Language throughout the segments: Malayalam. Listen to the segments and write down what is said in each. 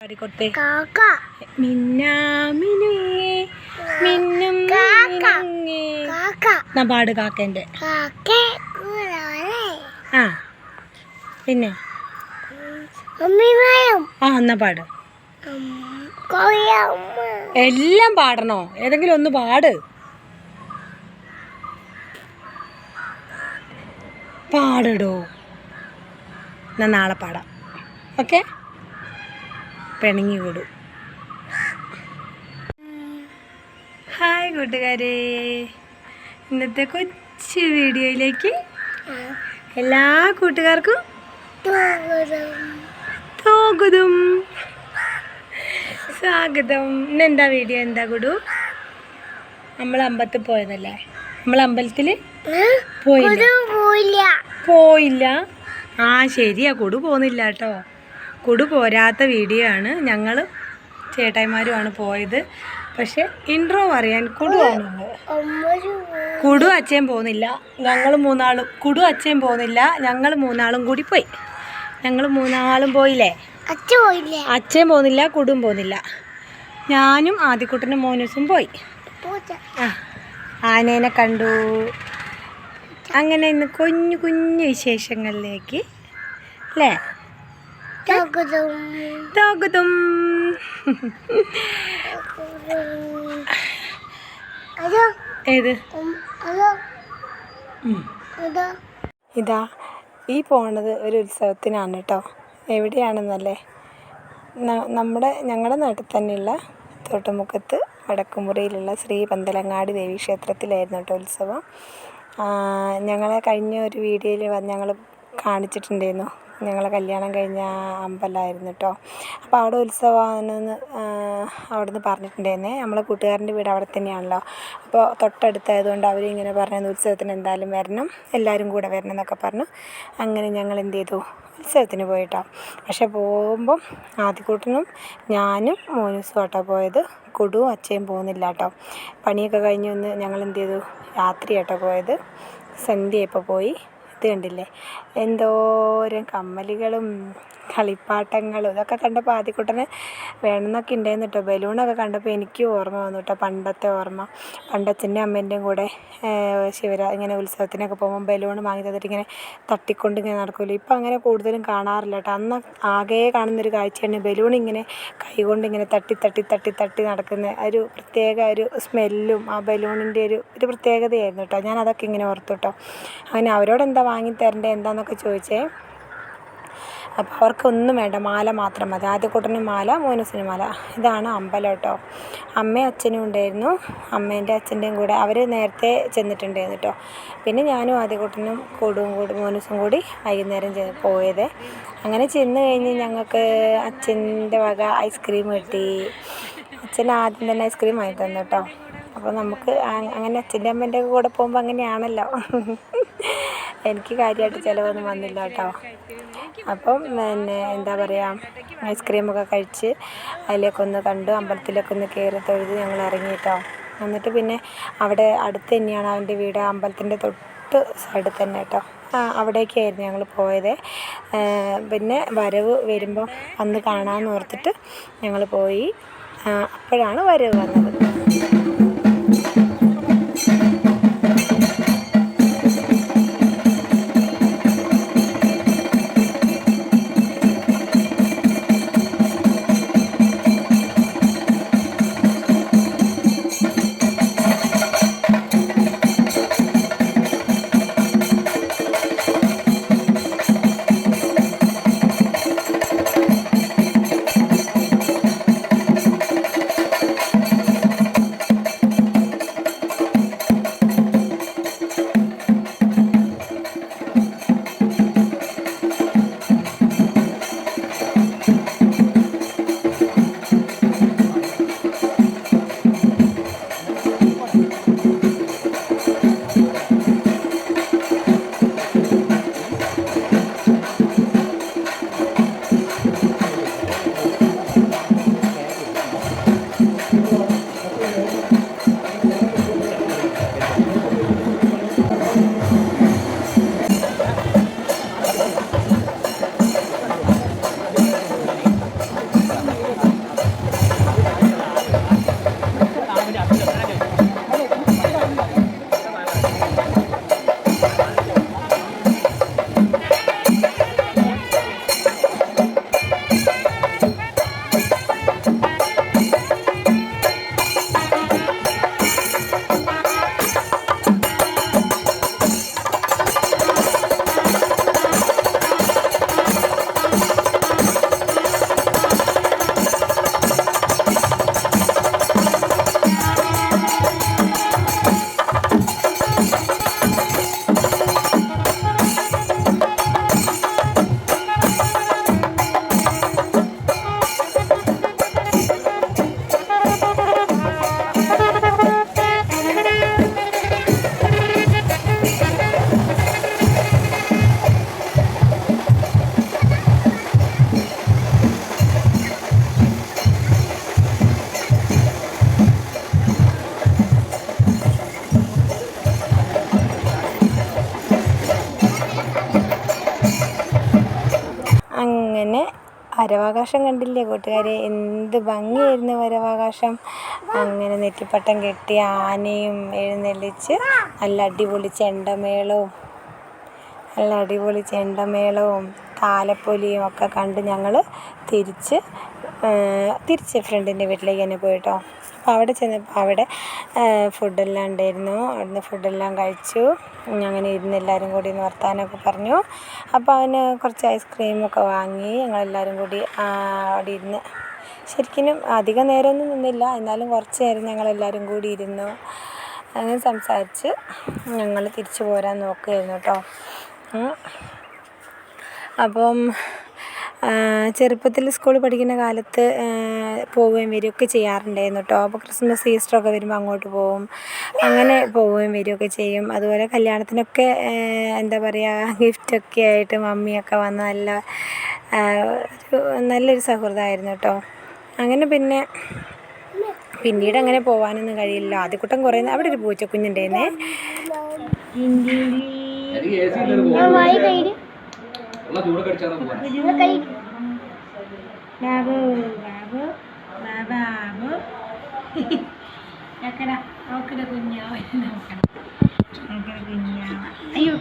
പാടിക്കൊടുത്തേ. മിന്നാമിനുങ്ങേ മിന്നും മിനുങ്ങേ. എന്നാ പാട് കാക്കേൻ്റെ. ആ പിന്നെ എന്നാ പാട്. എല്ലാം പാടണോ? ഏതെങ്കിലും ഒന്ന് പാട്. പാടടോ. എന്നാ നാളെ പാടാം. ഓക്കെ. പിണങ്ങി വിടും. ഹായ് കൂട്ടുകാരെ, ഇന്നത്തെ കൊച്ചു വീഡിയോയിലേക്ക് എല്ലാ കൂട്ടുകാർക്കും സ്വാഗതം. ഇന്നെന്താ വീഡിയോ? എന്താ കുടു? നമ്മൾ അമ്പലത്തിൽ പോയതല്ലേ? നമ്മൾ അമ്പലത്തിൽ പോയില്ല. ആ ശരിയാ, കുടു പോകുന്നില്ല കേട്ടോ. കുടു പോരാത്ത വീഡിയോ ആണ്. ഞങ്ങൾ ചേട്ടായിമാരുമാണ് പോയത്. പക്ഷെ ഇൻട്രോ പറയാൻ കുടുവാണ്. കുടു അച്ഛൻ പോകുന്നില്ല, ഞങ്ങൾ മൂന്നാളും. കുടു അച്ഛൻ പോകുന്നില്ല, ഞങ്ങൾ മൂന്നാളും കൂടി പോയി. ഞങ്ങൾ മൂന്നാളും പോയില്ലേ? അച്ഛൻ പോകുന്നില്ല, കുടും പോകുന്നില്ല. ഞാനും ആദ്യക്കുട്ടനും മോനൂസും പോയി. ആനേനെ കണ്ടു. അങ്ങനെ ഇന്ന് കുഞ്ഞു കുഞ്ഞു വിശേഷങ്ങളിലേക്ക് അല്ലേ? സ്വാഗതം. ഏത് ഇതാ ഈ പോണത് ഒരു ഉത്സവത്തിനാണ് കേട്ടോ. എവിടെയാണെന്നല്ലേ? ഞങ്ങളുടെ നാട്ടിൽ തന്നെയുള്ള തോട്ടുമുക്കത്ത് വടക്കുമുറിയിലുള്ള ശ്രീ പന്തലങ്ങാടി ദേവീക്ഷേത്രത്തിലായിരുന്നു കേട്ടോ ഉത്സവം. ഞങ്ങളെ കഴിഞ്ഞ ഒരു വീഡിയോയിൽ ഞങ്ങൾ കാണിച്ചിട്ടുണ്ടായിരുന്നു. ഞങ്ങളെ കല്യാണം കഴിഞ്ഞ അമ്പലമായിരുന്നു കേട്ടോ. അപ്പോൾ അവിടെ ഉത്സവമാണെന്ന് അവിടുന്ന് പറഞ്ഞിട്ടുണ്ടായിരുന്നേ. നമ്മളെ കൂട്ടുകാരൻ്റെ വീട് അവിടെ തന്നെയാണല്ലോ. അപ്പോൾ തൊട്ടടുത്തായതുകൊണ്ട് അവരിങ്ങനെ പറഞ്ഞു ഉത്സവത്തിന് എന്തായാലും വരണം, എല്ലാവരും കൂടെ വരണം എന്നൊക്കെ പറഞ്ഞു. അങ്ങനെ ഞങ്ങൾ എന്ത് ചെയ്തു, ഉത്സവത്തിന് പോയിട്ടോ. പക്ഷെ പോകുമ്പം ആദ്യക്കൂട്ടനും ഞാനും മോനൂസും കേട്ടോ പോയത്. കുടുവും അച്ഛയും പോകുന്നില്ല കേട്ടോ. പണിയൊക്കെ കഴിഞ്ഞ് വന്ന് ഞങ്ങൾ എന്ത് ചെയ്തു, രാത്രി കേട്ടോ പോയത്. സന്ധ്യയപ്പോൾ പോയി. ഇത് കണ്ടില്ലേ, എന്തോരം കമ്മലുകളും കളിപ്പാട്ടങ്ങളും ഇതൊക്കെ കണ്ടപ്പോൾ ആദ്യക്കുട്ടനെ വേണമെന്നൊക്കെ ഉണ്ടായിരുന്നു കേട്ടോ. ബലൂണൊക്കെ കണ്ടപ്പോൾ എനിക്ക് ഓർമ്മ വന്നു കേട്ടോ, പണ്ടത്തെ ഓർമ്മ. പണ്ടച്ഛൻ്റെ അമ്മേൻ്റെയും കൂടെ ഇങ്ങനെ ഉത്സവത്തിനൊക്കെ പോകുമ്പോൾ ബലൂൺ വാങ്ങി തന്നിട്ട് ഇങ്ങനെ തട്ടിക്കൊണ്ട് ഇങ്ങനെ നടക്കുമല്ലോ. ഇപ്പം അങ്ങനെ കൂടുതലും കാണാറില്ല കേട്ടോ. അന്ന് ആകെ കാണുന്നൊരു കാഴ്ചയാണ് ബലൂൺ ഇങ്ങനെ കൈകൊണ്ട് ഇങ്ങനെ തട്ടി നടക്കുന്ന ഒരു പ്രത്യേക ഒരു സ്മെല്ലും ആ ബലൂണിൻ്റെ ഒരു പ്രത്യേകതയായിരുന്നു കേട്ടോ. ഞാൻ അതൊക്കെ ഇങ്ങനെ ഓർത്തു കേട്ടോ. അങ്ങനെ അവരോട് എന്താ വാങ്ങി തരണ്ടേ എന്താണെന്നൊക്കെ ചോദിച്ചേ. അപ്പോൾ അവർക്കൊന്നും വേണ്ട, മാല മാത്രം മതി. ആദ്യക്കൂട്ടനും മാല, മോനൂസിന് മാല. ഇതാണ് അമ്പലം കേട്ടോ. അമ്മയും അച്ഛനും ഉണ്ടായിരുന്നു. അമ്മേൻ്റെ അച്ഛൻ്റെയും കൂടെ അവർ നേരത്തെ ചെന്നിട്ടുണ്ടായിരുന്നു കേട്ടോ. പിന്നെ ഞാനും ആദ്യക്കൂട്ടനും മോനൂസും കൂടി വൈകുന്നേരം പോയത്. അങ്ങനെ ചെന്ന് കഴിഞ്ഞ് ഞങ്ങൾക്ക് അച്ഛൻ്റെ വക ഐസ്ക്രീം കിട്ടി. അച്ഛൻ ആദ്യം തന്നെ ഐസ്ക്രീം വാങ്ങി തന്നു കേട്ടോ. അപ്പോൾ നമുക്ക് അങ്ങനെ അച്ഛൻ്റെ അമ്മേൻ്റെ കൂടെ പോകുമ്പോൾ അങ്ങനെയാണല്ലോ. എനിക്ക് കാര്യമായിട്ട് ചിലവൊന്നും വന്നില്ല കേട്ടോ. അപ്പം പിന്നെ എന്താ പറയുക, ഐസ്ക്രീമൊക്കെ കഴിച്ച് അതിലേക്ക് ഒന്ന് കണ്ടു, അമ്പലത്തിലൊക്കെ ഒന്ന് കയറി തൊഴുത് ഞങ്ങൾ ഇറങ്ങി കേട്ടോ. എന്നിട്ട് പിന്നെ അവിടെ അടുത്ത് തന്നെയാണ് അവൻ്റെ വീട്, അമ്പലത്തിൻ്റെ തൊട്ട് സൈഡിൽ തന്നെ കേട്ടോ. അവിടേക്കായിരുന്നു ഞങ്ങൾ പോയത്. പിന്നെ വരവ് വരുമ്പോൾ വന്ന് കാണാമെന്ന് ഓർത്തിട്ട് ഞങ്ങൾ പോയി. അപ്പോഴാണ് വരവ് വന്നത്. വരവാകാശം കണ്ടില്ലേ കൂട്ടുകാരെ, എന്ത് ഭംഗിയായിരുന്നു വരവാകാശം. അങ്ങനെ നെറ്റിപ്പട്ടം കെട്ടി ആനയും എഴുന്നള്ളിച്ച് നല്ല അടിപൊളി ചെണ്ടമേളവും താലപ്പൊലിയും ഒക്കെ കണ്ട് ഞങ്ങൾ തിരിച്ച് ഫ്രണ്ടിൻ്റെ വീട്ടിലേക്ക് തന്നെ പോയിട്ടോ. അപ്പോൾ അവിടെ ചെന്നപ്പോൾ അവിടെ ഫുഡെല്ലാം ഉണ്ടായിരുന്നു. അവിടുന്ന് ഫുഡെല്ലാം കഴിച്ചു. അങ്ങനെ ഇരുന്ന് എല്ലാവരും കൂടി ഇന്ന് വർത്താനമൊക്കെ പറഞ്ഞു. അപ്പോൾ അവന് കുറച്ച് ഐസ്ക്രീമൊക്കെ വാങ്ങി ഞങ്ങളെല്ലാവരും കൂടി അവിടെ ഇരുന്ന്, ശരിക്കും അധികം നേരമൊന്നും നിന്നില്ല, എന്നാലും കുറച്ച് നേരം ഞങ്ങളെല്ലാവരും കൂടി ഇരുന്നു. അങ്ങനെ സംസാരിച്ച് ഞങ്ങൾ തിരിച്ചു പോരാൻ നോക്കുകയായിരുന്നു കേട്ടോ. അപ്പം ചെറുപ്പത്തിൽ സ്കൂളിൽ പഠിക്കുന്ന കാലത്ത് പോവുകയും വരികയൊക്കെ ചെയ്യാറുണ്ടായിരുന്നു കേട്ടോ. അപ്പോൾ ക്രിസ്മസ് ഈസ്റ്ററൊക്കെ വരുമ്പോൾ അങ്ങോട്ട് പോവും, അങ്ങനെ പോവുകയും വരികയൊക്കെ ചെയ്യും. അതുപോലെ കല്യാണത്തിനൊക്കെ എന്താ പറയുക, ഗിഫ്റ്റൊക്കെ ആയിട്ട് മമ്മിയൊക്കെ വന്ന് നല്ലൊരു സൗഹൃദമായിരുന്നു കേട്ടോ. അങ്ങനെ പിന്നീട് അങ്ങനെ പോകാനൊന്നും കഴിയില്ല. ആദ്യക്കൂട്ടം കുറേ അവിടെ ഒരു പൂച്ചക്കുഞ്ഞുണ്ടായിരുന്നേ. അയ്യോ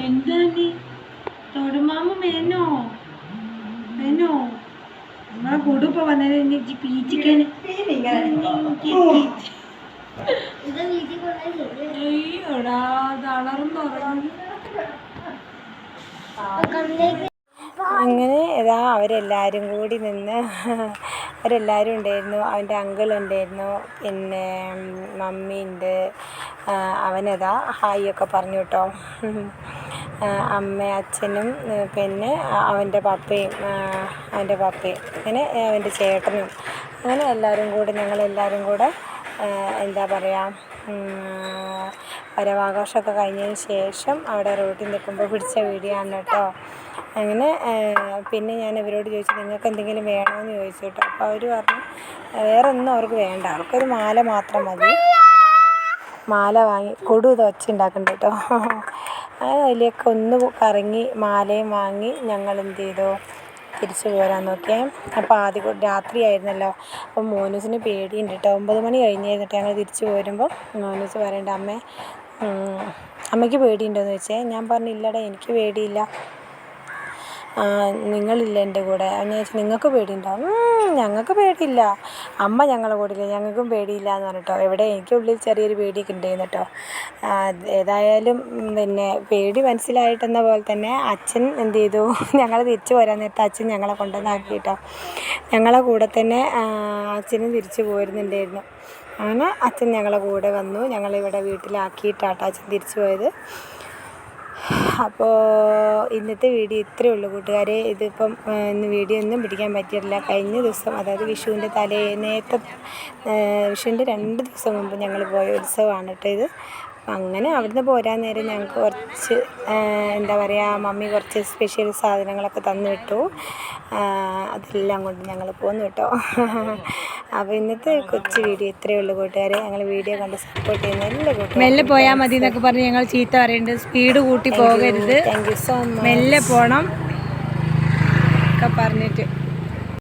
എന്താ തൊടുമാമ മേനോ നമ്മളെ കൊടുപ്പ വന്നത് പീച്ചിക്കാൻ അങ്ങനെ ഇതാ അവരെല്ലാവരും കൂടി നിന്ന്, അവരെല്ലാവരും ഉണ്ടായിരുന്നു. അവൻ്റെ അങ്കിൾ ഉണ്ടായിരുന്നു, പിന്നെ മമ്മി ഉണ്ട്. അവനതാ ഹായ് ഒക്കെ പറഞ്ഞു കേട്ടോ. അമ്മയും അച്ഛനും പിന്നെ അവൻ്റെ പപ്പയും അങ്ങനെ അവൻ്റെ ചേട്ടനും, അങ്ങനെ ഞങ്ങളെല്ലാവരും കൂടെ എന്താ പറയുക, വരവാഘോഷമൊക്കെ കഴിഞ്ഞതിന് ശേഷം അവിടെ റോട്ടിൽ നിൽക്കുമ്പോൾ പിടിച്ച വീഡിയോ ആണ് കേട്ടോ. അങ്ങനെ പിന്നെ ഞാൻ ഇവരോട് ചോദിച്ചു, നിങ്ങൾക്ക് എന്തെങ്കിലും വേണമെന്ന് ചോദിച്ചു കേട്ടോ. അപ്പോൾ അവർ പറഞ്ഞു വേറെ ഒന്നും അവർക്ക് വേണ്ട, അവർക്കൊരു മാല മാത്രം മതി. മാല വാങ്ങി കൊടു ഒച്ച ഉണ്ടാക്കുന്നുണ്ട് കേട്ടോ. അതിലേക്ക് ഒന്ന് കറങ്ങി മാലയും വാങ്ങി ഞങ്ങൾ എന്ത് ചെയ്തു, തിരിച്ചു പോരാൻ നോക്കിയേ. അപ്പോൾ രാത്രി ആയിരുന്നല്ലോ. അപ്പം മോനൂസിന് പേടിയുണ്ട് കേട്ടോ. 9 മണി കഴിഞ്ഞിരുന്നിട്ട് ഞങ്ങൾ തിരിച്ചു പോരുമ്പോൾ മോനൂസ് പറയണ്ട, അമ്മയ്ക്ക് പേടിയുണ്ടോയെന്ന് ചോദിച്ചേ. ഞാൻ പറഞ്ഞു ഇല്ലടാ, എനിക്ക് പേടിയില്ല, നിങ്ങളില്ല എൻ്റെ കൂടെ. ഞാൻ ചോദിച്ചു നിങ്ങൾക്ക് പേടിയുണ്ടാവും? ഞങ്ങൾക്ക് പേടിയില്ല, അമ്മ ഞങ്ങളുടെ കൂടെ ഇല്ല, ഞങ്ങൾക്കും പേടിയില്ല എന്ന് പറഞ്ഞിട്ടോ. എനിക്കുള്ളിൽ ചെറിയൊരു പേടിയൊക്കെ ഉണ്ടായിരുന്നു കേട്ടോ. ഏതായാലും പിന്നെ പേടി മനസ്സിലായിട്ടെന്ന പോലെ തന്നെ അച്ഛൻ എന്ത് ചെയ്തു, ഞങ്ങൾ തിരിച്ചു പോരാൻ നേരത്തെ അച്ഛൻ ഞങ്ങളെ കൊണ്ടുവന്നാക്കി കേട്ടോ. ഞങ്ങളെ കൂടെ തന്നെ അച്ഛനും തിരിച്ചു പോരുന്നുണ്ടായിരുന്നു. അങ്ങനെ അച്ഛൻ ഞങ്ങളെ കൂടെ വന്നു, ഞങ്ങളിവിടെ വീട്ടിലാക്കിയിട്ടാട്ടോ അച്ഛൻ തിരിച്ചു പോയത്. അപ്പോൾ ഇന്നത്തെ വീഡിയോ ഇത്രയേ ഉള്ളൂ കൂട്ടുകാരെ. ഇതിപ്പം ഇന്ന് വീഡിയോ ഒന്നും പിടിക്കാൻ പറ്റിയിട്ടില്ല. കഴിഞ്ഞ ദിവസം, അതായത് വിഷുവിൻ്റെ വിഷുവിൻ്റെ 2 ദിവസം മുമ്പ് ഞങ്ങൾ പോയ ഉത്സവമാണ് കേട്ടോ ഇത്. അങ്ങനെ അവിടുന്ന് പോരാൻ നേരം ഞങ്ങൾക്ക് കുറച്ച് എന്താ പറയുക, മമ്മി കുറച്ച് സ്പെഷ്യൽ സാധനങ്ങളൊക്കെ തന്നു വിട്ടു. അതെല്ലാം കൊണ്ട് ഞങ്ങൾ പോന്നു കേട്ടോ. അപ്പോൾ ഇന്നത്തെ കൊച്ചു വീഡിയോ ഇത്രയേ ഉള്ളൂ കൂട്ടുകാരെ. ഞങ്ങൾ വീഡിയോ കണ്ട് സപ്പോർട്ട് ചെയ്യുന്ന എല്ലാ കൂട്ടുകാരും മെല്ലെ പോയാൽ മതി എന്നൊക്കെ പറഞ്ഞ് ഞങ്ങൾ ചീത്ത പറയുന്നുണ്ട്. സ്പീഡ് കൂട്ടി പോകരുത്, താങ്ക് യു സോ മച്ച്, മെല്ലെ പോകണം ഒക്കെ പറഞ്ഞിട്ട്